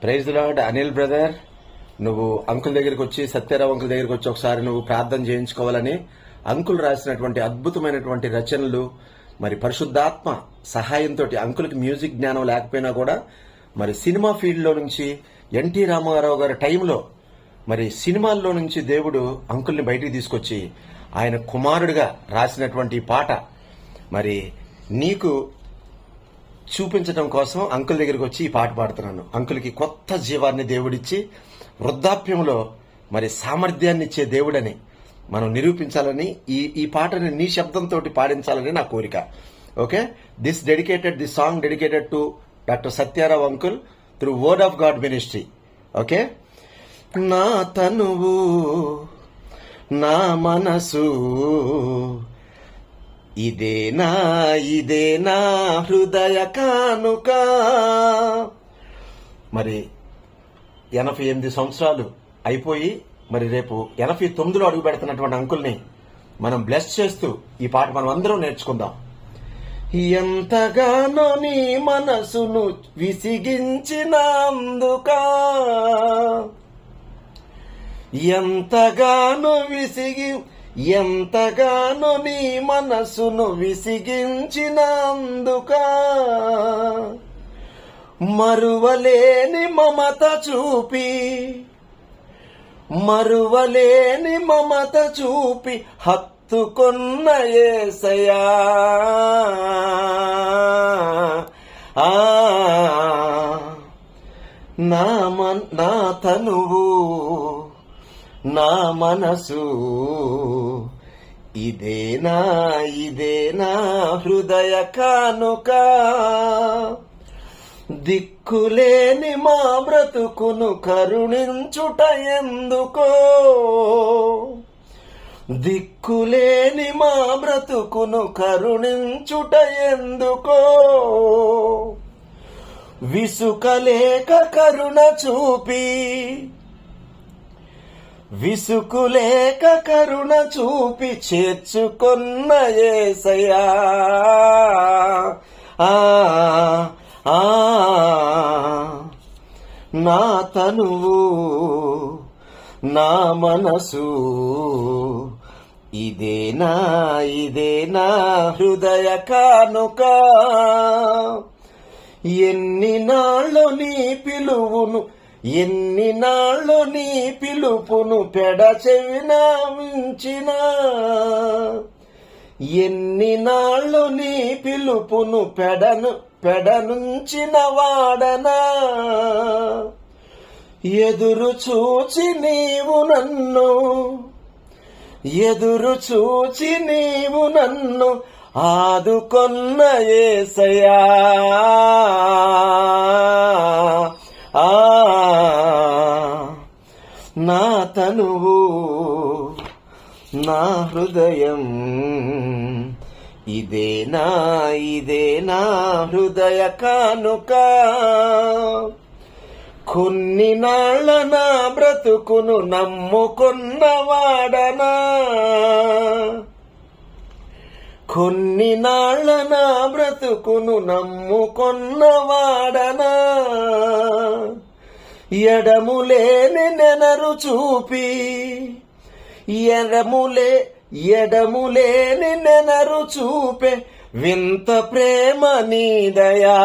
Praise the lord. Anil brother, నువ్వు uncle దగ్గరికి వచ్చి, సత్యారావు అంకుల్ దగ్గరికి వచ్చి ఒకసారి నువ్వు ప్రార్థన చేయించుకోవాలని అంకుల్ రాసినటువంటి అద్భుతమైనటువంటి రచనలు, మరి పరిశుద్ధాత్మ సహాయంతో అంకుల్కి మ్యూజిక్ జ్ఞానం లేకపోయినా కూడా మరి సినిమా ఫీల్డ్ లో నుంచి ఎన్టీ రామారావు గారి టైంలో మరి సినిమాల్లో నుంచి దేవుడు అంకుల్ని బయటికి తీసుకొచ్చి ఆయన కుమారుడిగా రాసినటువంటి పాట మరి నీకు చూపించడం కోసం అంకుల్ దగ్గరికి వచ్చి ఈ పాట పాడుతున్నాను. అంకుల్కి కొత్త జీవాన్ని దేవుడిచ్చి వృద్ధాప్యంలో మరి సామర్థ్యాన్ని ఇచ్చే దేవుడని మనం నిరూపించాలని ఈ పాటని నీ శబ్దంతో పాడించాలని నా కోరిక. Okay, this song dedicated to doctor Satyarao uncle through word of God ministry. Okay, నా తనువు నా మనసు ఇదేనా హృదయ కానుక. మరి 88 సంవత్సరాలు అయిపోయి మరి రేపు 89లో అడుగు పెడుతున్నటువంటి అంకుల్ని మనం బ్లెస్ చేస్తూ ఈ పాట మనం అందరం నేర్చుకుందాం. ఎంతగానో నీ మనసును విసిగించినందుక, ఎంతగానో నీ మనసును విసిగించినందుక, మరువలేని మమత చూపి హత్తుకొన్న యేసయ్యా. నా తనువు నా మనసు ఇదేనా హృదయ కానుక. దిక్కులేని మా బ్రతుకును కరుణించుట ఎందుకో, దిక్కులేని మా బ్రతుకును కరుణించుట ఎందుకో. విసుకలేక కరుణ చూపి చేర్చుకొన్న యేసయ్యా. నా తనువు నా మనసు ఇదేనా హృదయ కానుక. ఎన్ని నాళ్ళు నీ పిలుపును పెడచెవిన ఉంచినా, ఎన్ని నాళ్ళు నీ పిలుపును పెడనుంచిన వాడనా. ఎదురు చూచి నీవు నన్ను ఆదుకొన్న యేసయ్యా. నా తనువు నా హృదయం ఇదేనా హృదయ కానుక. కొన్ని నాళ్ళ నా బ్రతుకును నమ్ముకున్నవాడనా, కొన్ని నాళ్ళ నా బ్రతుకును నమ్ముకున్నవాడనా. ఎడములేని నెనరు చూపి ఎడములేని నెనరు చూపే వింత ప్రేమ నీదయా.